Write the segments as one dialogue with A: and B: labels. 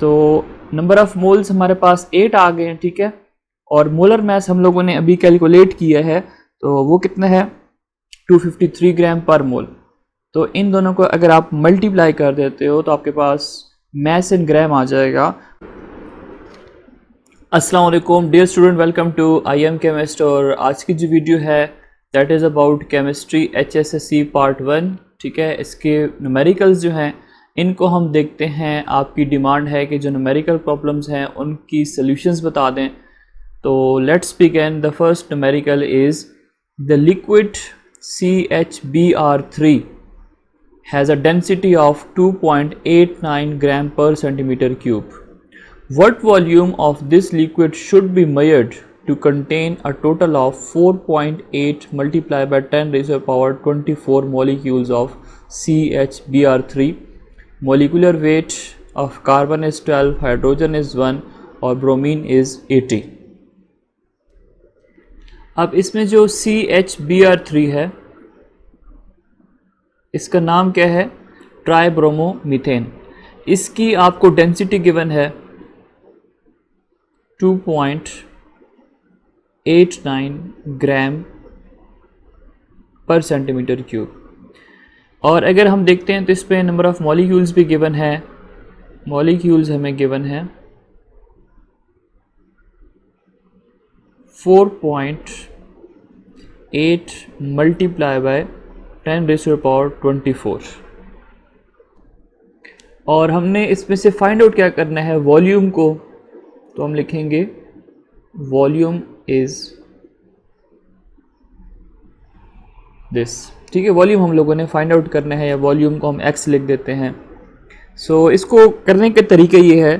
A: तो number of moles हमारे पास 8 आ गए हैं, ठीक है। और मोलर मास हम लोगों ने अभी कैलकुलेट किया है, तो वो कितना है 253 ग्राम पर मोल। तो इन दोनों को अगर आप मल्टीप्लाई कर देते हो तो आपके पास मास इन ग्राम आ जाएगा। अस्सलाम वालेकुम dear student, welcome to I am chemist. और आज की जो वीडियो है that is about chemistry HSSC part 1, ठीक है। इसके न्यूमेरिकल्स जो हैं इनको हम देखते हैं। आपकी डिमांड है कि जो न्यूमेरिकल प्रॉब्लम्स हैं उनकी सॉल्यूशंस बता दें। तो let's begin. The first numerical is the liquid CHBr3 has a density of 2.89 gram per centimeter cube. What volume of this liquid should be measured to contain a total of 4.8 multiplied by 10 raised to the power 24 molecules of CHBr3? Molecular weight of carbon is 12, hydrogen is 1 और bromine is 80. अब इसमें जो CHBr3 है इसका नाम क्या है, ट्राइब्रोमोमीथेन। इसकी आपको डेंसिटी गिवन है 2.89 ग्राम पर सेंटीमीटर क्यूब। और अगर हम देखते हैं तो इस पर नंबर ऑफ मॉलिक्यूल्स भी गिवन है। मॉलिक्यूल्स हमें गिवन है 4.8 multiply by 10 raise to the power 24। और हमने इसमें से फाइंड आउट क्या करना है, वॉल्यूम को। तो हम लिखेंगे वॉल्यूम इज दिस, ठीक है। वॉल्यूम हम लोगों ने फाइंड आउट करना है, या वॉल्यूम को हम x लिख देते हैं। सो इसको करने के तरीके ये है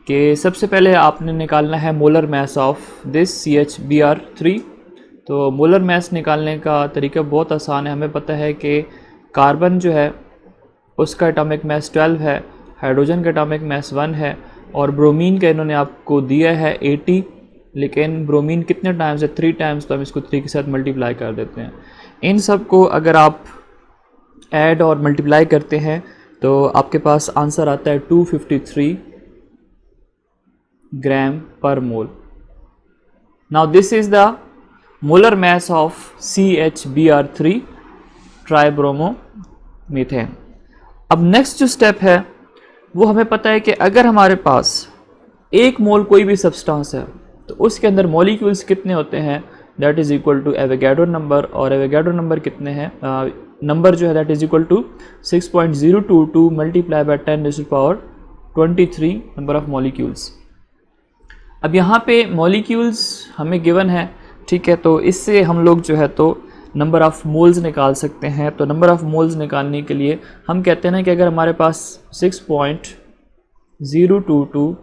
A: कि सबसे पहले आपने निकालना है molar mass of this CHBr3। तो मोलर मास निकालने का तरीका बहुत आसान है। हमें पता है कि कार्बन जो है उसका एटॉमिक मास 12 है, हाइड्रोजन का एटॉमिक मास 1 है, और ब्रोमीन का इन्होंने आपको दिया है 80। लेकिन ब्रोमीन कितने टाइम्स है, 3 टाइम्स, तो हम इसको 3 के साथ मल्टीप्लाई कर देते हैं। इन सब को अगर आप ऐड और मल्टीप्लाई करते हैं तो आपके पास आंसर आता है 253 gram per mole. Now this is the molar mass of CHBr3 tribromomethane. अब नेक्स्ट जो स्टेप है वो हमें पता है कि अगर हमारे पास 1 मोल कोई भी सब्सटेंस है तो उसके अंदर मॉलिक्यूल्स कितने होते हैं, that is equal to Avogadro number. और एवोगाड्रो नंबर कितने हैं, नंबर जो है that is equal to 6.022 multiply by 10 raise to the power 23 number of molecules. अब यहाँ पे मॉलिक्यूल्स हमें गिवन है, ठीक है। तो इससे हम लोग जो है तो नंबर ऑफ़ मोल्स निकाल सकते हैं। तो नंबर ऑफ़ मोल्स निकालने के लिए हम कहते हैं ना कि अगर हमारे पास 6.022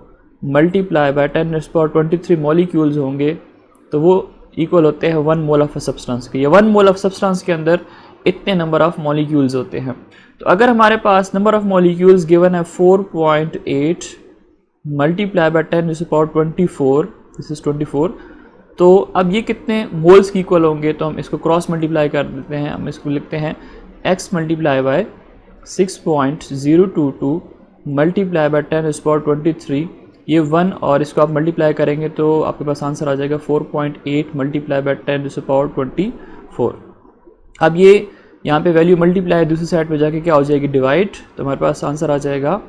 A: multiply by 10 raise to the power 23 molecules होंगे तो वो इक्वल होते हैं 1 मोल ऑफ सब्सटेंस के। ये 1 मोल ऑफ सब्सटेंस के अंदर इतने नंबर ऑफ़ मॉलिक्यूल्स होते हैं। तो अगर हमारे पास नंबर ऑफ़ मॉलिक्यूल्स गिवन है 4.8 multiply by 10 raise to the power 24, this is 24। तो अब ये कितने मोल्स की इक्वल होंगे, तो हम इसको क्रॉस मल्टीप्लाई कर देते हैं। हम इसको लिखते हैं x multiply by 6.022 multiply by 10 raise to the power 23, ये 1, और इसको आप मल्टीप्लाई करेंगे तो आपके पास आंसर आ जाएगा 4.8 multiply by 10 raise to the power 24। अब ये यहाँ पे वैल्यू मल्टीप्लाई दूसरी साइड पे जाके क्या हो जाएगी, डिवाइड। तो हमारे पास आंसर आ जाएगा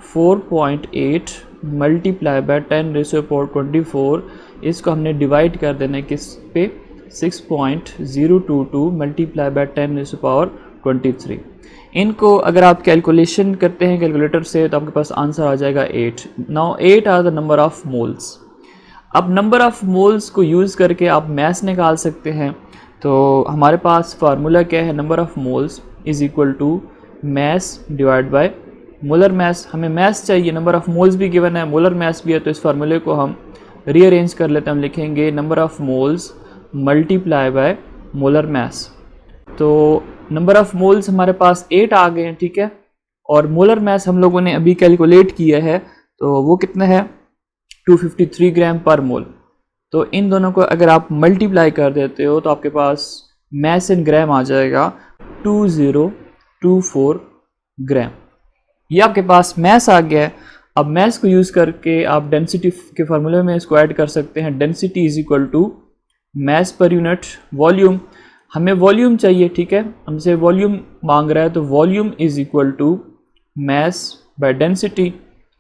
A: 4.8 multiply by 10 raise to the power 24। इसको हमने डिवाइड कर देना है किस पे, 6.022 multiply by 10 raise to the power 23। इनको अगर आप कैलकुलेशन करते हैं कैलकुलेटर से तो आपके पास आंसर आ जाएगा 8। Now 8 are the number of moles. अब नंबर ऑफ़ मोल्स को यूज़ करके आप मास निकाल सकते हैं। तो हमारे पास फार्मूला क्या है, number of moles is equal to mass divide by molar mass. हमें मास चाहिए, नंबर ऑफ़ मोल्स भी गिवन है, मोलर मास भी है। तो इस फार्मूले को हम रीअरेंज कर लेते हैं। हम लिखेंगे number of moles multiply by molar मास। तो नंबर ऑफ़ मोल्स हमारे पास 8 आ गए हैं, ठीक है। और मोलर मास हम लोगों ने अभी कैलकुलेट किया है, तो वो कितना है 253 ग्राम पर मोल। तो इन दोनों को अगर आप मल्टीप्लाई कर देते हो तो आपके पास मास इन ग्राम आ जाएगा 2024 ग्राम। ये आपके पास मास आ गया है। अब मैथ्स को यूज़ करके आप डेंसिटी के फार्मूले में इसको ऐड कर सकते हैं। Density is equal to mass per unit volume. हमें वॉल्यूम चाहिए, ठीक है, हमसे वॉल्यूम मांग रहा है, तो volume is equal to mass by density.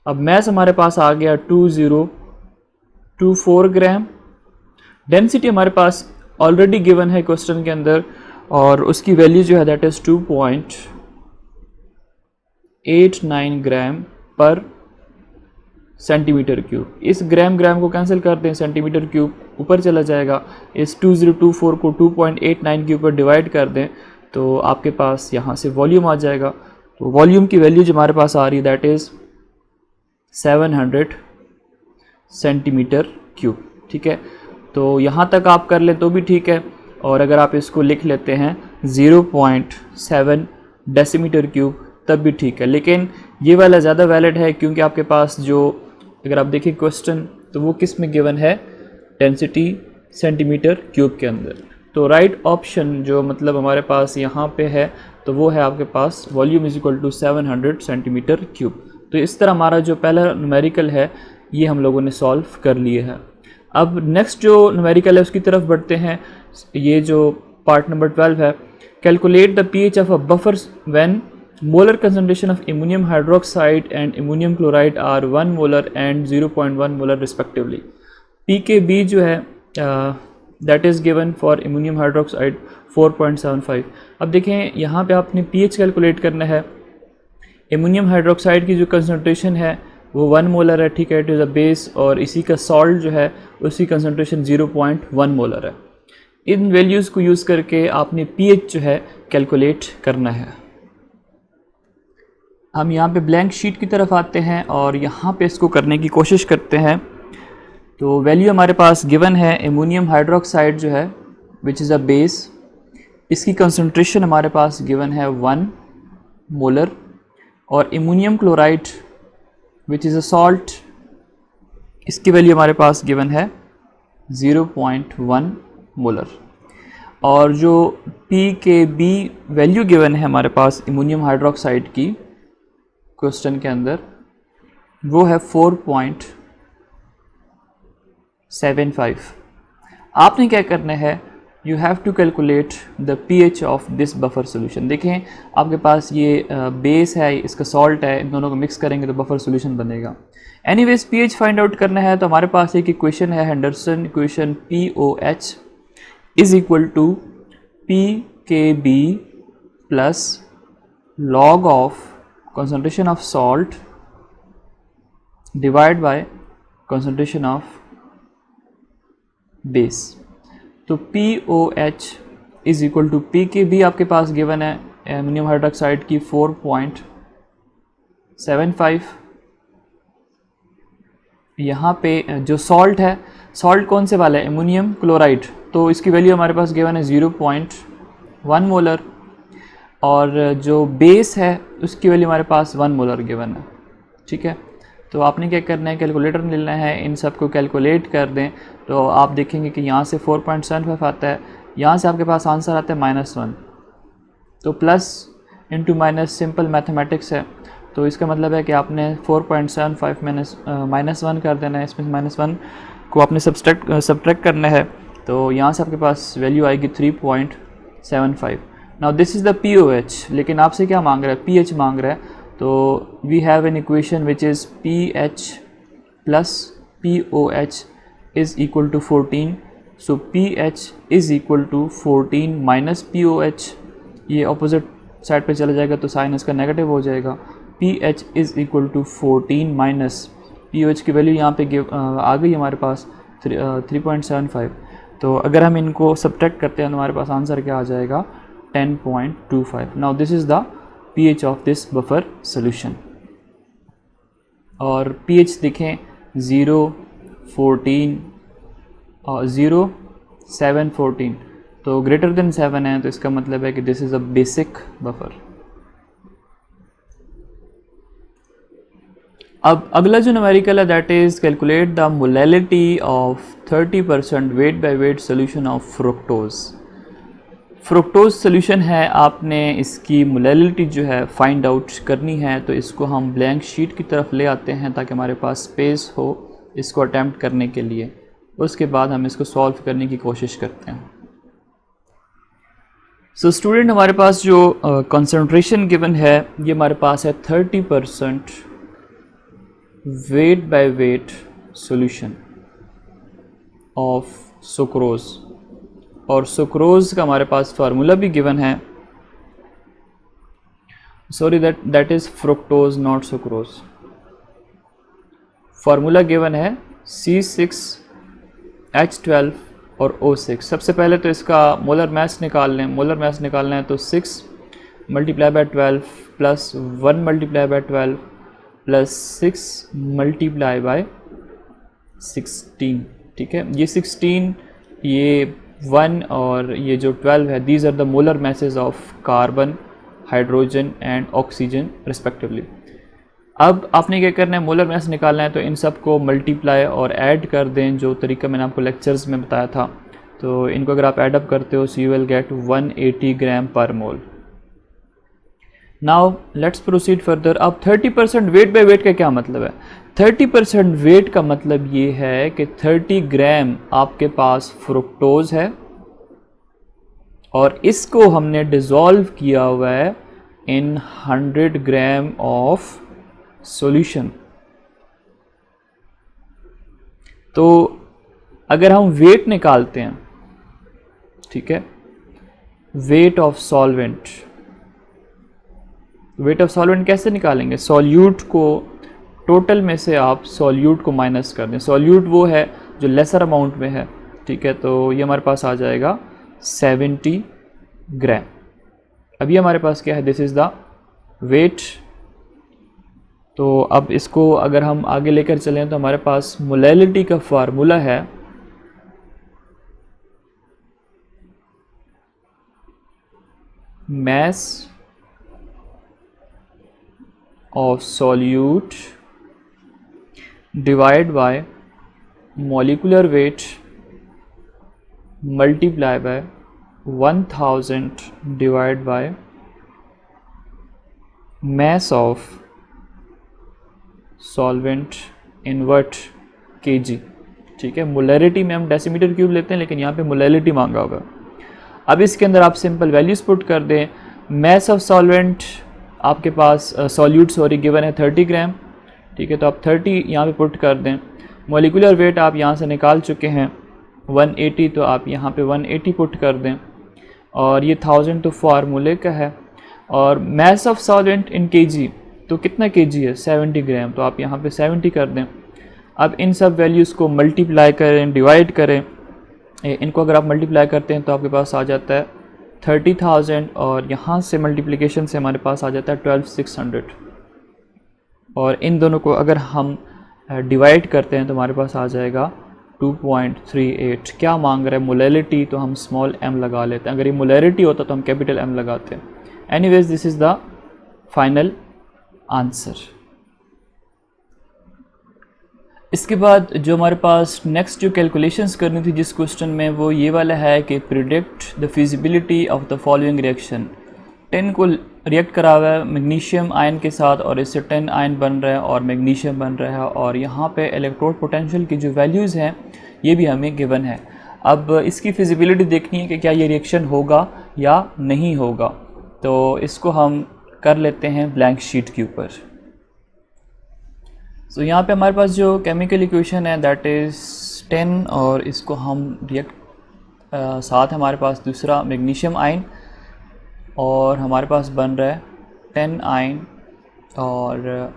A: अब मैस हमारे पास आ गया 2024 ग्राम। डेंसिटी हमारे पास ऑलरेडी गिवन है क्वेश्चन के अंदर, और उसकी वैल्यू जो है दैट इज़ 2.89 ग्राम पर सेंटीमीटर क्यूब। इस ग्राम ग्राम को कैंसिल कर दें, सेंटीमीटर क्यूब ऊपर चला जाएगा। इस 2024 को 2.89 के ऊपर डिवाइड कर दें तो आपके पास यहाँ से वॉल्यूम आ जाएगा। तो वॉल्यूम की वैल्यू जो हमारे पास आ रही है दैट इज़ 700 सेंटीमीटर क्यूब, ठीक है। तो यहाँ तक आप कर लें तो भी ठीक है, और अगर आप इसको लिख लेते हैं 0.7 डेसीमीटर क्यूब तब भी ठीक है। लेकिन ये वाला ज़्यादा वैलिड है क्योंकि आपके पास जो, अगर आप देखें क्वेश्चन, तो वो किस में गिवन है, डेंसिटी सेंटीमीटर क्यूब के अंदर। तो राइट ऑप्शन जो मतलब हमारे पास यहाँ पे है, तो वो है आपके पास volume is equal to 700 centimetre cube. तो इस तरह हमारा जो पहला न्यूमेरिकल है ये हम लोगों ने सॉल्व कर लिए है। अब नेक्स्ट जो न्यूमेरिकल है उसकी तरफ बढ़ते हैं। ये जो पार्ट नंबर 12 है, calculate the pH of a buffer when molar concentration of ammonium hydroxide and ammonium chloride are 1 molar and 0.1 molar respectively. pKb जो है that is given for ammonium hydroxide 4.75। अब देखें यहाँ पे आपने pH कैलकुलेट करना है। एमोनियम हाइड्रोक्साइड की जो कंसनट्रेशन है वो 1 मोलर है, ठीक है, इट इज़ अ बेस, और इसी का सॉल्ट जो है उसकी कंसनट्रेशन 0.1 मोलर है। इन वैल्यूज़ को यूज़ करके आपने pH जो है कैलकुलेट करना है। हम यहाँ पे ब्लैंक शीट की तरफ आते हैं और यहाँ पे इसको करने की कोशिश करते हैं। तो वैल्यू हमारे पास गिवन है, एमोनियम हाइड्रोक्साइड जो है विच इज़ अ बेस, इसकी कंसंट्रेशन हमारे पास गिवन है 1 मोलर, और ammonium chloride which is a salt, इसकी वैल्यू हमारे पास गिवन है 0.1 मोलर। और जो pKb वैल्यू गिवन है हमारे पास एमोनियम हाइड्रोक्साइड की क्वेश्चन के अंदर, वो है 4.75। आपने क्या करना है, you have to calculate the pH of this buffer solution. देखें आपके पास ये बेस है, इसका सॉल्ट है, इन दोनों को मिक्स करेंगे तो बफर सोल्यूशन बनेगा। एनीवेज pH फाइंड आउट करना है, तो हमारे पास एक इक्वेशन है, Henderson equation, POH is equal to pKb plus log of concentration of salt divided by concentration of base। तो POH is equal to pKb आपके पास गिवन है एमोनियम हाइड्रोक्साइड की 4.75। यहाँ पे जो सॉल्ट है, सॉल्ट कौन से वाला है, एमोनियम क्लोराइड, तो इसकी वैल्यू हमारे पास गिवन है 0.1 मोलर, और जो बेस है उसकी वैल्यू हमारे पास 1 मोलर गिवन है, ठीक है। तो आपने क्या करना है, कैलकुलेटर लेना है, इन सब को कैलकुलेट कर दें तो आप देखेंगे कि यहाँ से 4.75 आता है, यहाँ से आपके पास आंसर आता है -1। तो plus into minus simple mathematics है, तो इसका मतलब है कि आपने 4.75 -1 कर देना है, इसमें -1 को आपने सब्ट्रैक्ट करना है, तो यहाँ से आपके पास वैल्यू आएगी 3.75। Now this is the POH, लेकिन आपसे क्या मांग रहा है, pH मांग रहा है। तो we have an equation which is pH plus POH is equal to 14। So pH is equal to 14 minus POH, ये अपोजिट साइड पे चला जाएगा तो साइन इसका नेगेटिव हो जाएगा। pH is equal to 14 minus POH की वैल्यू यहाँ पे आ गई हमारे पास 3.75। तो अगर हम इनको सब्ट्रैक्ट करते हैं तो हमारे पास आंसर क्या आ जाएगा, 10.25। Now this is the pH of this buffer solution. और pH देखें 0, 14 और 0, 7, 14, तो ग्रेटर देन 7 है, तो इसका मतलब है कि this is a basic buffer. अब अगला जो न्यूमेरिकल है that is calculate the molality of 30% weight by weight solution of fructose. Fructose solution है, आपने इसकी मोलैलिटी जो है फाइंड आउट करनी है, तो इसको हम ब्लैंक शीट की तरफ ले आते हैं ताकि हमारे पास स्पेस हो इसको अटैम्प्ट करने के लिए। उसके बाद हम इसको सॉल्व करने की कोशिश करते हैं। सो स्टूडेंट, हमारे पास जो कंसंट्रेशन गिवन है ये हमारे पास है 30% weight by weight solution of sucrose, और सुक्रोज का हमारे पास फार्मूला भी गिवन है। Sorry, that is fructose not sucrose. Formula given है C6H12 और O6। सबसे पहले तो इसका मोलर मास निकाल लें। मोलर मास निकालना है तो 6 multiply by 12 plus 1 multiply by 12 plus 6 multiply by 16। ठीक है, ये 16, ये 1 और ये जो 12 है, these are the molar masses of carbon, hydrogen and oxygen respectively. अब आपने क्या करना है, मोलर मास निकालना है तो इन सब को मल्टीप्लाई और ऐड कर दें, जो तरीका मैंने आपको लेक्चर्स में बताया था। तो इनको अगर आप ऐड अप करते हो so you will get 180 gram per mole. Now let's proceed further. अब 30% वेट बाय वेट का क्या मतलब है? 30% वेट का मतलब ये है कि 30 ग्राम आपके पास फ्रुक्टोज है और इसको हमने डिज़ोल्व किया हुआ है इन 100 ग्राम ऑफ सॉल्यूशन। तो अगर हम वेट निकालते हैं, ठीक है, weight of solvent, weight of solvent कैसे निकालेंगे? सॉल्यूट को टोटल में से आप सॉल्यूट को माइनस कर दें। सॉल्यूट वो है जो लेसर अमाउंट में है, ठीक है, तो ये हमारे पास आ जाएगा 70 ग्राम। अभी हमारे पास क्या है, दिस इज़ द वेट। तो अब इसको अगर हम आगे लेकर चलें तो हमारे पास मोलैलिटी का फार्मूला है mass of solute divided by molecular weight multiply by 1000 divided by mass of solvent in watt kg। ठीक है, मोलैरिटी में हम डेसीमीटर क्यूब लेते हैं, लेकिन यहाँ पे मोलैलिटी मांगा होगा। अब इसके अंदर आप सिंपल वैल्यूज़ पुट कर दें। मैस ऑफ सॉल्वेंट आपके पास सॉल्यूट गिवन है 30 ग्राम, ठीक है, तो आप 30 यहाँ पे पुट कर दें। मॉलिक्यूलर वेट आप यहाँ से निकाल चुके हैं 180, तो आप यहाँ पे 180 पुट कर दें, और ये 1000 तो फार्मूले का है। और mass of solvent in KG, तो कितना केजी है? 70 ग्राम, तो आप यहाँ पे 70 कर दें। अब इन सब वैल्यूज़ को मल्टीप्लाई करें, डिवाइड करें। इनको अगर आप मल्टीप्लाई करते हैं तो आपके पास आ जाता है 30,000, और यहाँ से मल्टीप्लिकेशन से हमारे पास आ जाता है 12,600। और इन दोनों को अगर हम डिवाइड करते हैं तो हमारे पास आ जाएगा 2.38। क्या मांग रहा है? मोलैलिटी, तो हम स्मॉल m लगा लेते हैं। अगर ये मोलैरिटी होता तो हम कैपिटल M लगाते हैं। Anyways, this is the final answer. इसके बाद जो हमारे पास नेक्स्ट जो कैलकुलेशंस करनी थी जिस क्वेश्चन में, वो ये वाला है कि predict the feasibility of the following reaction. 10 को रिएक्ट करा हुआ है मैग्नीशियम आयन के साथ, और इससे 10 आयन बन रहा है और मैग्नीशियम बन रहा है, और यहाँ पे इलेक्ट्रोड पोटेंशियल की जो वैल्यूज़ हैं ये भी हमें गिवन है। अब इसकी फिजिबिलिटी देखनी है कि क्या ये रिएक्शन होगा या नहीं होगा। तो इसको हम कर लेते हैं ब्लैंक शीट के ऊपर। सो यहाँ पे हमारे पास जो केमिकल इक्वेशन है दैट इज़ 10, और इसको हम रिएक्ट साथ हमारे पास दूसरा मैग्नीशियम आयन, और हमारे पास बन रहा है 10 आयन और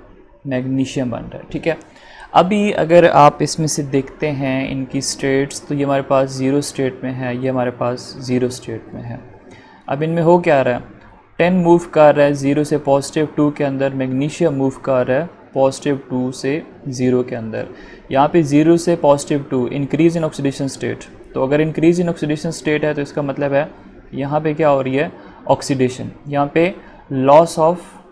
A: मैग्नीशियम बन रहा है। ठीक है, अभी अगर आप इसमें से देखते हैं इनकी स्टेट्स, तो ये हमारे पास 0 स्टेट में है, ये हमारे पास 0 स्टेट में है। अब इनमें हो क्या रहा है, 10 मूव कर रहा है 0 से +2 के अंदर, मैग्नीशियम मूव कर रहा है +2 से 0 के अंदर। यहाँ पे 0 से +2 इंक्रीज़ इन ऑक्सीडेशन स्टेट। तो अगर इंक्रीज़ इन ऑक्सीडेशन स्टेट है तो इसका मतलब है यहाँ पे क्या हो रही है, ऑक्सीडेशन। यहाँ पे लॉस ऑफ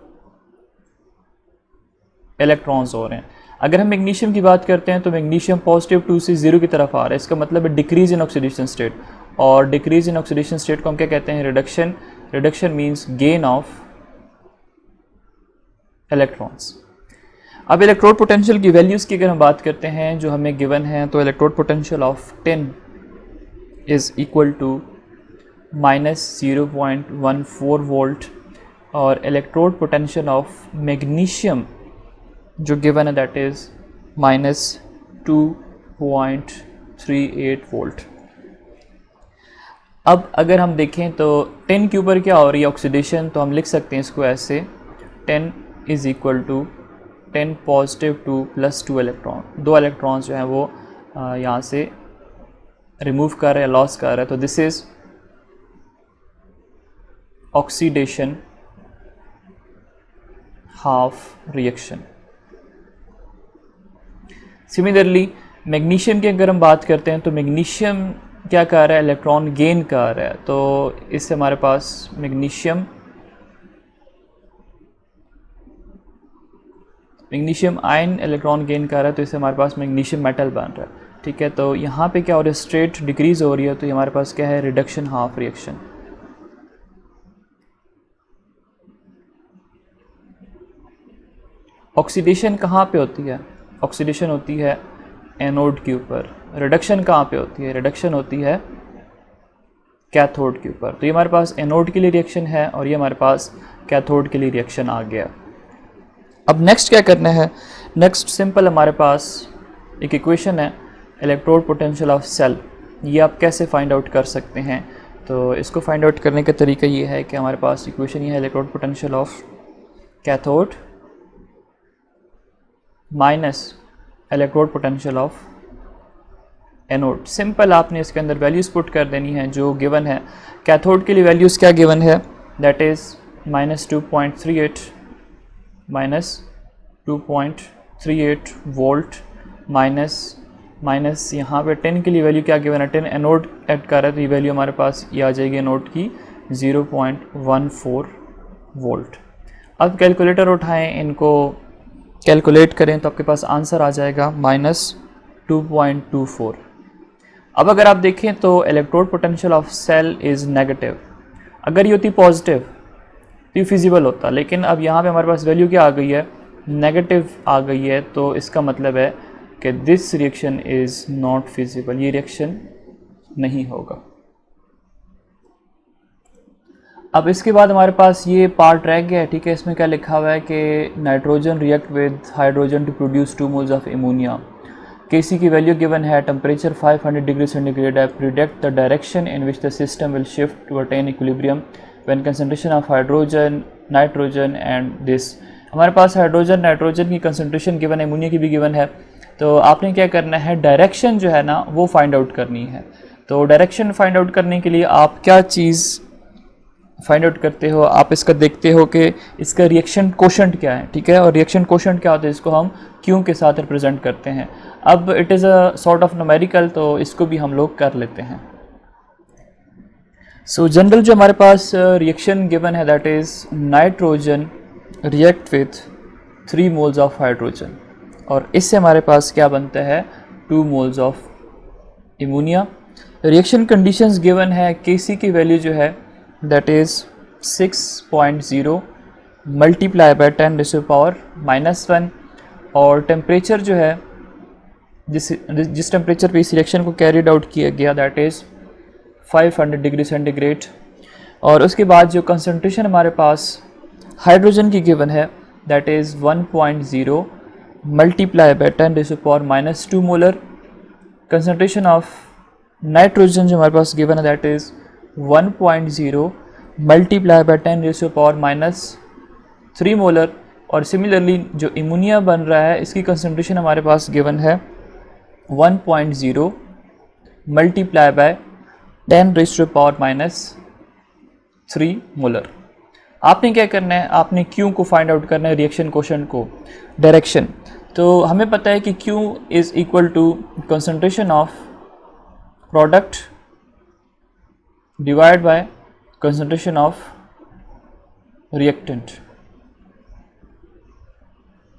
A: इलेक्ट्रॉन्स हो रहे हैं। अगर हम मैग्नीशियम की बात करते हैं तो मैग्नीशियम +2 से 0 की तरफ आ रहा है, इसका मतलब है डिक्रीज़ इन ऑक्सीडेशन स्टेट। और डिक्रीज इन ऑक्सीडेशन स्टेट को हम क्या कहते हैं, reduction. Reduction means gain of electrons. अब इलेक्ट्रोड पोटेंशियल की वैल्यूज़ की अगर हम बात करते हैं जो हमें गिवन है, तो electrode potential of tin is equal to -0.14 volt, और इलेक्ट्रोड पोटेंशियल ऑफ मैग्नीशियम जो गिवन है दैट इज़ -2.38 वोल्ट। अब अगर हम देखें तो 10 के ऊपर क्या हो रही है ऑक्सीडेशन, तो हम लिख सकते हैं इसको ऐसे 10 is equal to 10 positive 2 plus 2 electron. 2 electrons जो हैं वो यहाँ से रिमूव कर रहे हैं, लॉस कर रहे हैं, तो this is oxidation half reaction. Similarly magnesium की अगर हम बात करते हैं तो मैग्नीशियम क्या कर रहा है, इलेक्ट्रॉन गेन कर रहा है, तो इससे हमारे पास मैग्नीशियम आयन इलेक्ट्रॉन गेन कर रहा है, तो इससे हमारे पास मैग्नीशियम मेटल बन रहा है। ठीक है, तो यहाँ पे क्या हो रहा है, स्ट्रेट डिक्रीज हो रही है, तो ये हमारे पास क्या है, रिडक्शन हाफ रिएक्शन। ऑक्सीडेशन कहाँ पे होती है, ऑक्सीडेशन होती है एनोड के ऊपर। रिडक्शन कहाँ पे होती है, रिडक्शन होती है कैथोड के ऊपर। तो ये हमारे पास एनोड के लिए रिएक्शन है और ये हमारे पास कैथोड के लिए रिएक्शन आ गया। अब नेक्स्ट क्या करना है, नेक्स्ट सिंपल हमारे पास एक इक्वेशन है इलेक्ट्रोड पोटेंशियल ऑफ सेल। ये आप कैसे फाइंड आउट कर सकते हैं, तो इसको फाइंड आउट करने का तरीका ये है कि हमारे पास इक्वेशन ये है electrode potential of cathode minus electrode potential of anode. Simple आपने इसके अंदर वैल्यूज़ पुट कर देनी है जो गिवन है। कैथोड के लिए वैल्यूज़ क्या गिवन है, दैट इज़ -2.38 वोल्ट माइनस यहाँ पे 10 के लिए वैल्यू क्या गिवन है, 10 एनोड ऐड कर रहा है, तो ये वैल्यू हमारे पास ये आ जाएगी एनोड की 0.14 वोल्ट। अब कैलकुलेटर उठाएं, इनको कैलकुलेट करें तो आपके पास आंसर आ जाएगा -2.24। अब अगर आप देखें तो electrode potential of cell is negative. अगर ये होती पॉजिटिव तो ये फिजिबल होता, लेकिन अब यहाँ पे हमारे पास वैल्यू क्या आ गई है, नेगेटिव आ गई है, तो इसका मतलब है कि this reaction is not feasible, ये रिएक्शन नहीं होगा। अब इसके बाद हमारे पास ये पार्ट रह गया है। ठीक है, इसमें क्या लिखा हुआ है कि nitrogen react with hydrogen to produce 2 moles of ammonia. Kc की वैल्यू गिवन है, टेम्परेचर 500 डिग्री सेंटीग्रेड है, predict the direction in which the system will shift to attain equilibrium when concentration of hydrogen nitrogen and this. हमारे पास hydrogen nitrogen की concentration given है, ammonia की भी given है, तो आपने क्या करना है, डायरेक्शन जो है ना वो फाइंड आउट करनी है। तो डायरेक्शन फाइंड आउट करने के लिए आप क्या चीज़ फाइंड आउट करते हो, आप इसका देखते हो कि इसका रिएक्शन कोशेंट क्या है। ठीक है, और रिएक्शन कोशेंट क्या होता है, इसको हम क्यू के साथ रिप्रेजेंट करते हैं। अब it is a sort of numerical, तो इसको भी हम लोग कर लेते हैं। सो जनरल जो हमारे पास रिएक्शन गिवन है that is nitrogen react with 3 moles of hydrogen, और इससे हमारे पास क्या बनता है, 2 moles of ammonia. Reaction conditions given है, Kc की वैल्यू जो है दैट इज़ 6.0 मल्टीप्लाई बाय 10⁻⁻⁻1, और टेम्परेचर जो है जिस टेम्परेचर पे इस रिएक्शन को कैरिड आउट किया गया दैट इज़ 500 डिग्री सेंटीग्रेड। और उसके बाद जो कंसंट्रेशन हमारे पास हाइड्रोजन की गिवन है that is 1.0 multiply by 10⁻⁻2 molar. Concentration of nitrogen जो हमारे पास गिवन है that is 1.0 multiply by 10⁻³ molar. और सिमिलरली जो एमोनिया बन रहा है इसकी कंसंट्रेशन हमारे पास गिवन है 1.0 मल्टीप्लाई बाय 10⁻³ मोलर। आपने क्या करना है, आपने Q को फाइंड आउट करना है, रिएक्शन कोशेंट को, डायरेक्शन। तो हमें पता है कि Q is equal to concentration of product divide by concentration of reactant.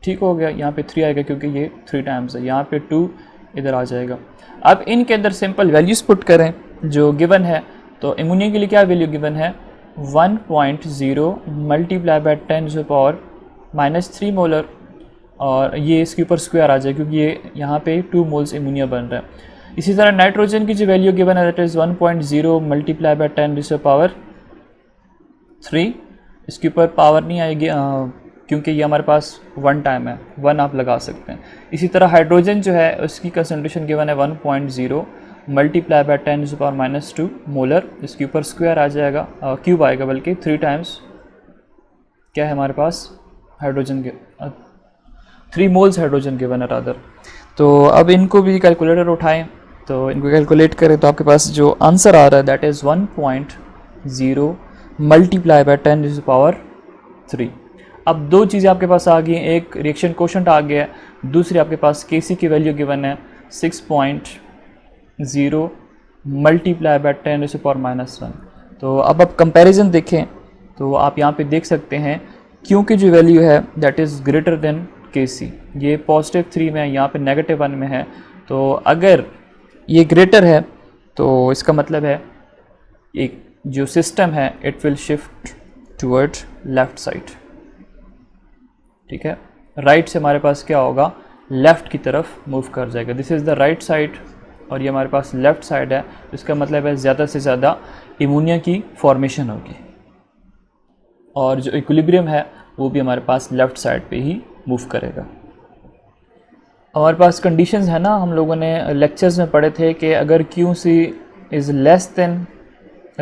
A: ठीक हो गया, यहाँ पे 3 आएगा क्योंकि ये 3 टाइम्स है, यहाँ पे 2 इधर आ जाएगा। अब इनके अंदर सिंपल वैल्यूज़ पुट करें जो गिवन है, तो एमोनिया के लिए क्या वैल्यू गिवन है 1.0 मल्टीप्लाई बाय 10⁻³ मोलर, और ये इसके ऊपर स्क्वायर आ जाए क्योंकि ये यहाँ पे 2 मोल्स एमोनिया बन रहा है। इसी तरह नाइट्रोजन की जो वैल्यू गिवन है दैट इज़ 1.0 मल्टीप्लाई बाय 10⁻³ इसके ऊपर पावर नहीं आएगी क्योंकि ये हमारे पास 1 टाइम है, 1 आप लगा सकते हैं। इसी तरह हाइड्रोजन जो है उसकी कंसनट्रेशन गिवन है 1.0 मल्टीप्लाई बाय 10⁻² मोलर, इसके ऊपर स्क्वायर आ जाएगा, क्यूब आएगा बल्कि 3 टाइम्स क्या है हमारे पास हाइड्रोजन के 3 मोल्स हाइड्रोजन गिवन है रादर। तो अब इनको भी कैलकुलेटर उठाएं, तो इनको कैलकुलेट करें तो आपके पास जो आंसर आ रहा है दैट इज़ 1.0 मल्टीप्लाई बाय 10⁻3। अब दो चीज़ें आपके पास आ गई हैं, एक रिएक्शन कोशेंट आ गया है, दूसरी आपके पास Kc की वैल्यू गिवन है 6.0 मल्टीप्लाई बाय 10⁻⁻1। तो अब आप कंपैरिजन देखें तो आप यहाँ पे देख सकते हैं क्योंकि जो वैल्यू है that is greater than Kc, ये +3 में है, यहाँ पे -1 में है। तो अगर ये ग्रेटर है तो इसका मतलब है एक जो सिस्टम है it will shift toward left side, ठीक है। राइट से हमारे पास क्या होगा, लेफ़्ट की तरफ मूव कर जाएगा। This is the right side और ये हमारे पास लेफ़्ट साइड है, इसका मतलब है ज़्यादा से ज़्यादा एमोनिया की फॉर्मेशन होगी, और जो इक्विलिब्रियम है वो भी हमारे पास लेफ़्ट साइड पे ही मूव करेगा। हमारे पास कंडीशंस है ना, हम लोगों ने लेक्चर्स में पढ़े थे कि अगर QC is less than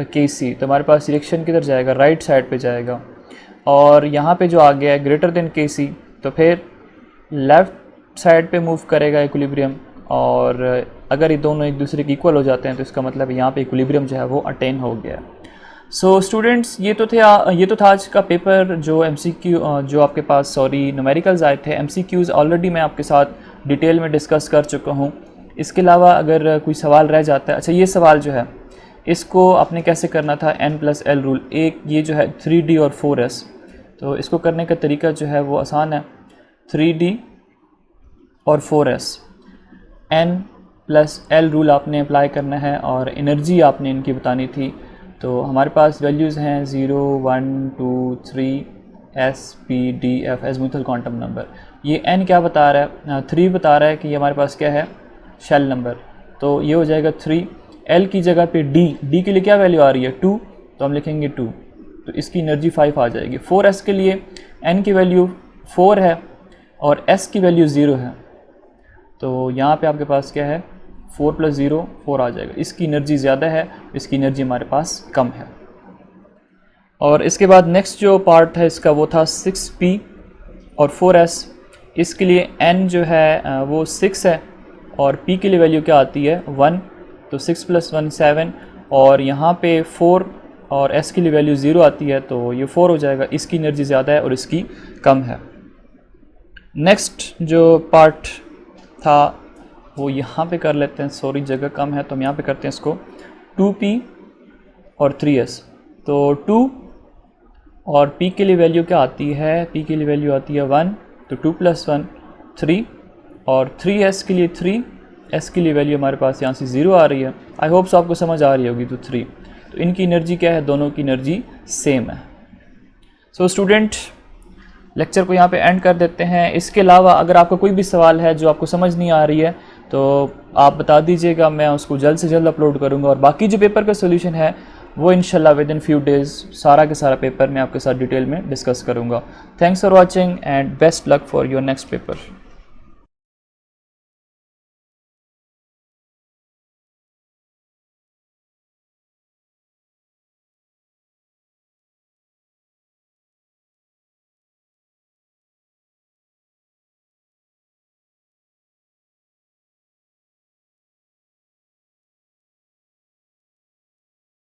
A: Kc तो हमारे पास रिएक्शन किधर जाएगा, राइट साइड पे जाएगा, और यहाँ पे जो आ गया है ग्रेटर देन Kc तो फिर लेफ़्ट साइड पे मूव करेगा इक्विलिब्रियम, और अगर ये दोनों एक दूसरे के इक्वल हो जाते हैं तो इसका मतलब यहाँ पे इक्विलिब्रियम जो है वो अटेन हो गया है। सो स्टूडेंट्स ये तो था आज का पेपर जो MCQ जो आपके पास न्यूमेरिकल्स आए थे। MCQs ऑलरेडी मैं आपके साथ डिटेल में डिस्कस कर चुका हूँ। इसके अलावा अगर कोई सवाल रह जाता है, अच्छा ये सवाल जो है इसको आपने कैसे करना था, N+L रूल, एक ये जो है 3D और 4S, तो इसको करने का तरीका जो है वो आसान है, 3D और 4S, N+L रूल आपने अप्लाई करना है और एनर्जी आपने इनकी बतानी थी। तो हमारे पास वैल्यूज़ हैं 0, 1, 2, 3, S, P, D, F azimuthal quantum number. ये N क्या बता रहा है, 3 बता रहा है कि ये हमारे पास क्या है, शेल नंबर, तो ये हो जाएगा 3। L की जगह पे D के लिए क्या वैल्यू आ रही है 2, तो हम लिखेंगे 2, तो इसकी एनर्जी 5 आ जाएगी। 4S के लिए N की वैल्यू 4 है और S की वैल्यू 0 है, तो यहाँ पे आपके पास क्या है 4 + 0 4 आ जाएगा। इसकी एनर्जी ज़्यादा है, इसकी एनर्जी हमारे पास कम है। और इसके बाद नेक्स्ट जो पार्ट है इसका वो था 6P और 4S। इसके लिए N जो है वो 6 है और P के लिए वैल्यू क्या आती है 1, तो 6 + 1 7, और यहाँ पे 4 और S के लिए वैल्यू 0 आती है, तो ये 4 हो जाएगा। इसकी एनर्जी ज़्यादा है और इसकी कम है। नेक्स्ट जो पार्ट था वो यहाँ पे कर लेते हैं, जगह कम है तो हम यहाँ पे करते हैं इसको 2P और 3S। तो 2 और P के लिए वैल्यू क्या आती है, P के लिए वैल्यू आती है 1, तो 2 + 1 3, और 3S के लिए 3, S के लिए वैल्यू हमारे पास यहाँ से 0 आ रही है। आई होप सो आपको समझ आ रही होगी। तो 3, तो इनकी एनर्जी क्या है, दोनों की एनर्जी सेम है। सो स्टूडेंट लेक्चर को यहाँ पे एंड कर देते हैं। इसके अलावा अगर आपका कोई भी सवाल है जो आपको समझ नहीं आ रही है तो आप बता दीजिएगा, मैं उसको जल्द से जल्द अपलोड करूँगा, और बाकी जो पेपर का सोल्यूशन है वो इंशाल्लाह विद इन फ्यू डेज़ सारा के सारा पेपर मैं आपके साथ डिटेल में डिस्कस करूँगा। Thanks for watching and best luck for your next paper.